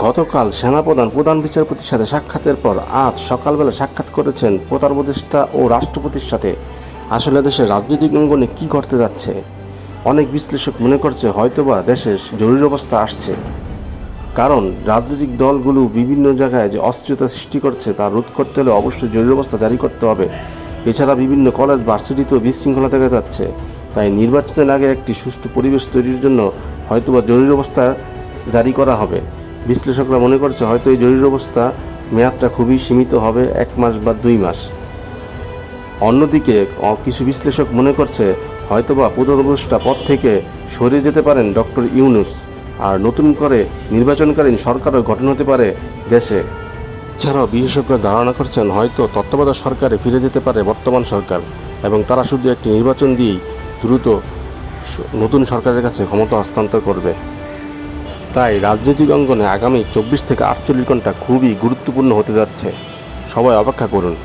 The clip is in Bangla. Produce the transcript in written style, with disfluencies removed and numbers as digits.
গতকাল সেনাপ্রধান প্রধান বিচারপতির সাথে সাক্ষাতের পর আজ সকালবেলা সাক্ষাৎ করেছেন প্রধান উপদেষ্টা ও রাষ্ট্রপতির সাথে। আসলে দেশের রাজনৈতিক অঙ্গনে কী ঘটতে যাচ্ছে? অনেক বিশ্লেষক মনে করছে হয়তোবা দেশে জরুরি অবস্থা আসছে, কারণ রাজনৈতিক দলগুলো বিভিন্ন জায়গায় যে অস্থিরতা সৃষ্টি করছে তা রোধ করতে হলে অবশ্যই জরুরি অবস্থা জারি করতে হবে। এছাড়া বিভিন্ন কলেজ ভার্সিটিতেও বিশৃঙ্খলা দেখা যাচ্ছে, তাই নির্বাচনের আগে একটি সুষ্ঠু পরিবেশ তৈরির জন্য হয়তোবা জরুরি অবস্থা জারি করা হবে। বিশ্লেষকরা মনে করছে হয়তো এই জরুরি অবস্থা মেয়াদটা খুবই সীমিত হবে, 1 মাস বা 2 মাস। অন্যদিকে কিছু বিশ্লেষক মনে করছে হয়তোবা প্রধান উপদেষ্টা পদ থেকে সরে যেতে পারেন ডক্টর ইউনূস, আর নতুন করে নির্বাচনকালীন সরকারও গঠন হতে পারে দেশে। এছাড়াও বিশেষজ্ঞরা ধারণা করছেন হয়তো তত্ত্বাবধায়ক সরকারে ফিরে যেতে পারে বর্তমান সরকার, এবং তারা শুধু একটি নির্বাচন দিয়েই দ্রুত নতুন সরকারের কাছে ক্ষমতা হস্তান্তর করবে। তাই রাজনৈতিক অঙ্গনে আগামী 24 থেকে 48 ঘন্টা খুবই গুরুত্বপূর্ণ হতে যাচ্ছে। সবাই অপেক্ষা করুন।